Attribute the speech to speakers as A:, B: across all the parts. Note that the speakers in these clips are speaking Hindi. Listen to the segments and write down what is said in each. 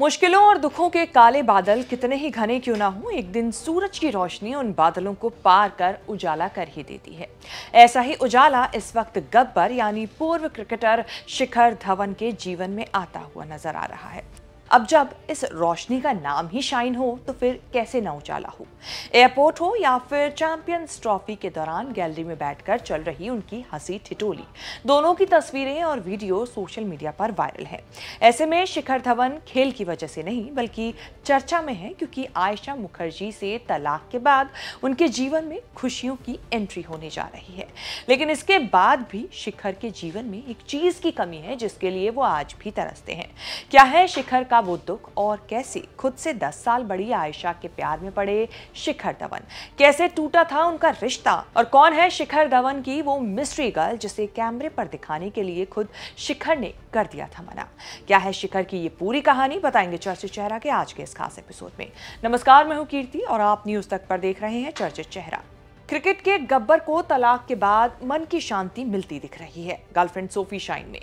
A: मुश्किलों और दुखों के काले बादल कितने ही घने क्यों ना हो, एक दिन सूरज की रोशनी उन बादलों को पार कर उजाला कर ही देती है। ऐसा ही उजाला इस वक्त गब्बर यानी पूर्व क्रिकेटर शिखर धवन के जीवन में आता हुआ नजर आ रहा है। अब जब इस रोशनी का नाम ही शाइन हो तो फिर कैसे ना उजाला हो। एयरपोर्ट हो या फिर चैंपियंस ट्रॉफी के दौरान गैलरी में बैठकर चल रही उनकी हंसी ठिठोली, दोनों की तस्वीरें और वीडियो सोशल मीडिया पर वायरल है। ऐसे में शिखर धवन खेल की वजह से नहीं बल्कि चर्चा में है क्योंकि आयशा मुखर्जी से तलाक के बाद उनके जीवन में खुशियों की एंट्री होने जा रही है। लेकिन इसके बाद भी शिखर के जीवन में एक चीज की कमी है जिसके लिए वो आज भी तरसते हैं। क्या है शिखर का वो दुख और कैसे खुद से 10 साल बड़ी आयशा के प्यार में पड़े शिखर धवन, कैसे टूटा था उनका रिश्ता और कौन है शिखर धवन की वो मिस्ट्री गर्ल जिसे कैमरे पर दिखाने के लिए खुद शिखर ने कर दिया था मना। क्या है शिखर की ये पूरी कहानी, बताएंगे चर्चित चेहरा के आज के इस खास एपिसोड में। नमस्कार, मैं हूं कीर्ति और आप न्यूज तक पर देख रहे हैं चर्चित चेहरा। क्रिकेट के गब्बर को तलाक के बाद मन की शांति मिलती दिख रही है गर्लफ्रेंड सोफी शाइन में।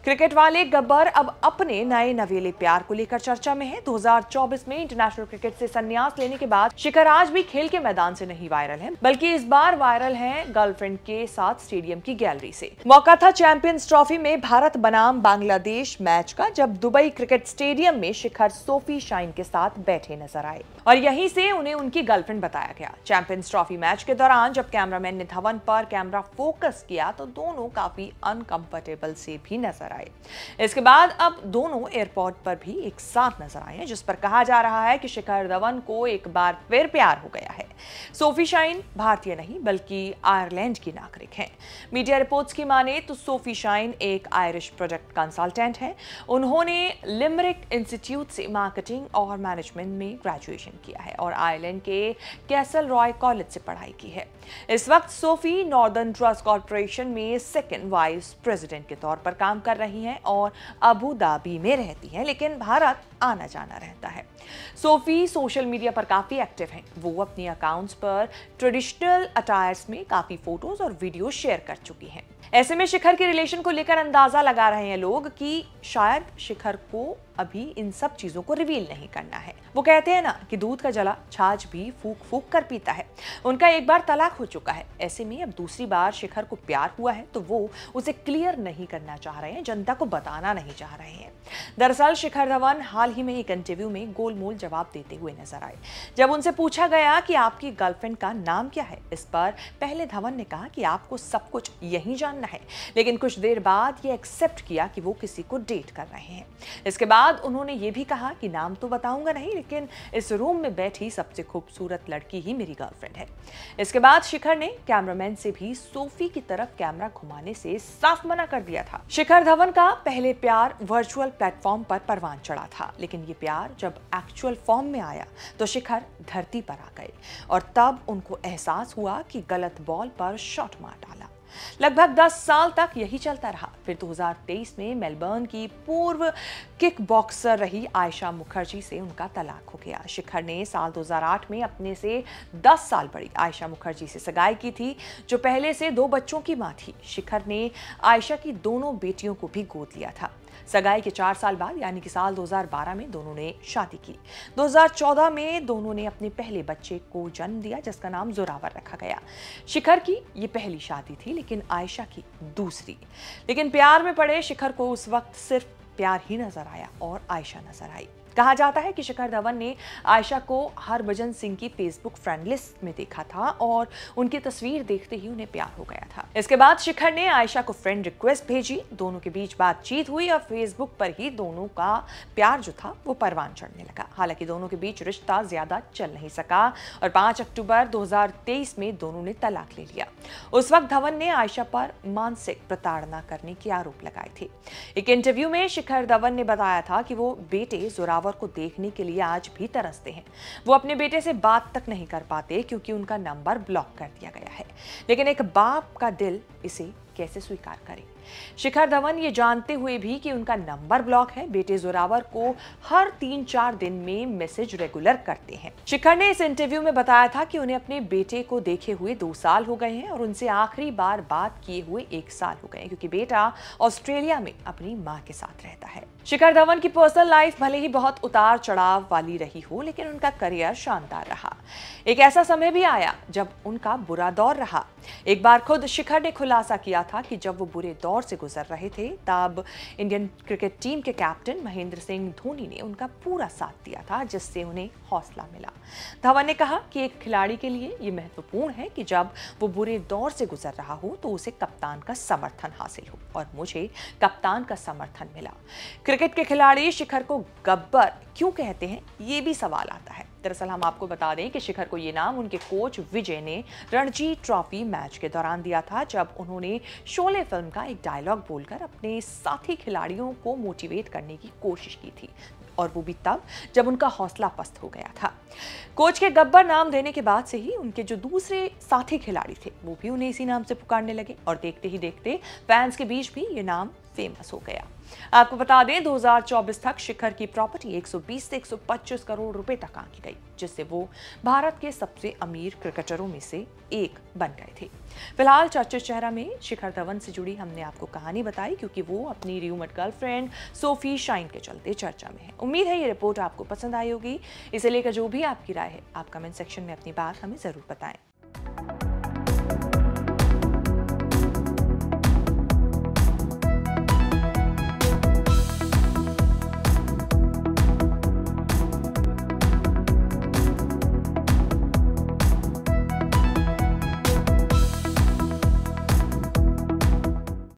A: क्रिकेट वाले गब्बर अब अपने नए नवेले प्यार को लेकर चर्चा में है। 2024 में इंटरनेशनल क्रिकेट से संन्यास लेने के बाद शिखर आज भी खेल के मैदान से नहीं वायरल है बल्कि इस बार वायरल है गर्लफ्रेंड के साथ स्टेडियम की गैलरी से। मौका था चैंपियंस ट्रॉफी में भारत बनाम बांग्लादेश मैच का, जब दुबई क्रिकेट स्टेडियम में शिखर सोफी शाइन के साथ बैठे नजर आए और यहीं से उन्हें उनकी गर्लफ्रेंड बताया गया। चैंपियंस ट्रॉफी मैच के दौरान जब कैमरामैन ने धवन पर कैमरा फोकस किया तो दोनों काफी अनकंफर्टेबल से भी नजर आए। इसके बाद अब दोनों एयरपोर्ट पर भी एक साथ नजर आए हैं, जिस पर कहा जा रहा है कि शिखर धवन को एक बार फिर प्यार हो गया है। सोफी शाइन भारतीय नहीं बल्कि आयरलैंड की नागरिक हैं। मीडिया रिपोर्ट्स की माने तो सोफी शाइन एक आयरिश प्रोजेक्ट कंसल्टेंट है। उन्होंने लिमरिक इंस्टीट्यूट से मार्केटिंग और मैनेजमेंट में ग्रेजुएशन किया है और आयरलैंड के कैसल रॉय कॉलेज से पढ़ाई की है। इस वक्त सोफी नॉर्दर्न ट्रस्ट कॉर्पोरेशन में सेकंड वाइस प्रेसिडेंट के तौर पर काम कर रही हैं और अबू धाबी में रहती हैं, लेकिन भारत आना जाना रहता है। सोफी सोशल मीडिया पर काफी एक्टिव हैं। वो अपनी अकाउंट्स पर ट्रेडिशनल अटायर्स में काफी फोटोज और वीडियो शेयर कर चुकी हैं। ऐसे में शिखर के रिलेशन को लेकर अंदाजा लगा रहे हैं लोग कि शायद शिखर को अभी इन सब चीजों को रिवील नहीं करना है। वो कहते हैं ना कि दूध का जला छाछ भी फूक फूक कर पीता है। उनका एक बार तलाक हो चुका है, ऐसे में अब दूसरी बार शिखर को प्यार हुआ है तो वो उसे क्लियर नहीं करना चाह रहे हैं, जनता को बताना नहीं चाह रहे हैं। दरअसल शिखर धवन हाल ही में एक इंटरव्यू में गोलमोल जवाब देते हुए नजर आए। जब उनसे पूछा गया कि आपकी गर्लफ्रेंड का नाम क्या है, इस पर पहले धवन ने कहा कि आपको सब कुछ यही जानना है, लेकिन कुछ देर बाद ये एक्सेप्ट किया कि वो किसी को डेट कर रहे हैं। इसके बाद उन्होंने ये भी कहा कि नाम तो बताऊंगा नहीं, लेकिन इस रूम में बैठी सबसे खूबसूरत लड़की ही मेरी गर्लफ्रेंड है। इसके बाद शिखर ने कैमरामैन से भी सोफी की तरफ कैमरा घुमाने से साफ मना कर दिया था। शिखर धवन का पहले प्यार वर्चुअल प्लेटफॉर्म पर परवान चढ़ा था, लेकिन ये प्यार जब एक्चुअल फॉर्म में आया तो शिखर धरती पर आ गए और तब उनको एहसास हुआ कि गलत बॉल पर शॉट मार डाला। लगभग 10 साल तक यही चलता रहा। फिर 2023 में मेलबर्न की पूर्व किक बॉक्सर रही आयशा मुखर्जी से उनका तलाक हो गया। शिखर ने साल 2008 में अपने से 10 साल बड़ी आयशा मुखर्जी से सगाई की थी, जो पहले से 2 बच्चों की मां थी। शिखर ने आयशा की दोनों बेटियों को भी गोद लिया था। सगाई के 4 साल बाद यानी कि साल 2012 में दोनों ने शादी की। 2014 में दोनों ने अपने पहले बच्चे को जन्म दिया जिसका नाम जोरावर रखा गया। शिखर की ये पहली शादी थी, लेकिन आयशा की दूसरी। लेकिन प्यार में पड़े शिखर को उस वक्त सिर्फ प्यार ही नजर आया और आयशा नजर आई। कहा जाता है कि शिखर धवन ने आयशा को हरभजन सिंह की फेसबुक फ्रेंड लिस्ट में देखा था और उनकी तस्वीर देखते ही उन्हें प्यार हो गया था। इसके बाद शिखर ने आयशा को फ्रेंड रिक्वेस्ट भेजी, दोनों के बीच बातचीत हुई और फेसबुक पर ही दोनों का प्यार जो था वो परवान चढ़ने लगा। हालांकि दोनों के बीच रिश्ता ज्यादा चल नहीं सका और 5 अक्टूबर 2023 में दोनों ने तलाक ले लिया। उस वक्त धवन ने आयशा पर मानसिक प्रताड़ना करने के आरोप लगाए थे। एक इंटरव्यू में शिखर धवन ने बताया था कि वो बेटे जोरावर को देखने के लिए आज भी तरसते हैं। वो अपने बेटे से बात तक नहीं कर पाते क्योंकि उनका नंबर ब्लॉक कर दिया गया है। लेकिन एक बाप का दिल इसे कैसे स्वीकार करें। शिखर धवन ये जानते हुए भी कि उनका नंबर ब्लॉक है, बेटे जोरावर को हर 3-4 दिन में मैसेज रेगुलर करते हैं। शिखर ने इस इंटरव्यू में बताया था कि उन्हें अपने बेटे को देखे हुए 2 साल हो गए हैं और उनसे आखिरी बार बात किए हुए 1 साल हो गए हैं, क्योंकि बेटा ऑस्ट्रेलिया में अपनी मां के साथ रहता है। शिखर धवन की पर्सनल लाइफ भले ही बहुत उतार चढ़ाव वाली रही हो, लेकिन उनका करियर शानदार रहा। एक ऐसा समय भी आया जब उनका बुरा दौर रहा। एक बार खुद शिखर ने खुलासा किया था कि जब वो बुरे दौर से गुजर रहे थे, तब इंडियन क्रिकेट टीम के कैप्टन महेंद्र सिंह धोनी ने उनका पूरा साथ दिया था, जिससे उन्हें हौसला मिला। धवन ने कहा कि एक खिलाड़ी के लिए ये महत्वपूर्ण है कि जब वो बुरे दौर से गुजर रहा हो तो उसे कप्तान का समर्थन हासिल हो, और मुझे कप्तान का समर्थन मिला। क्रिकेट के खिलाड़ी शिखर को गब्बर क्यों कहते हैं, ये भी सवाल आता है। दरअसल हम आपको बता दें कि शिखर को ये नाम उनके कोच विजय ने रणजी ट्रॉफी मैच के दौरान दिया था, जब उन्होंने शोले फिल्म का एक डायलॉग बोलकर अपने साथी खिलाड़ियों को मोटिवेट करने की कोशिश की थी, और वो भी तब जब उनका हौसला पस्त हो गया था। कोच के गब्बर नाम देने के बाद से ही उनके जो दूसरे साथी खिलाड़ी थे वो भी उन्हें इसी नाम से पुकारने लगे, और देखते ही देखते फैंस के बीच भी ये नाम फेमस हो गया। आपको बता दें 2024 तक शिखर की प्रॉपर्टी 120 से 125 करोड़ रुपए तक आंकी गई, जिससे वो भारत के सबसे अमीर क्रिकेटरों में से एक बन गए थे। फिलहाल चर्चित चेहरा में शिखर धवन से जुड़ी हमने आपको कहानी बताई, क्योंकि वो अपनी र्यूमर्ड गर्लफ्रेंड सोफी शाइन के चलते चर्चा में है। उम्मीद है ये रिपोर्ट आपको पसंद आई होगी। इसे लेकर जो भी आपकी राय है, आप कमेंट सेक्शन में अपनी बात हमें जरूर बताएं।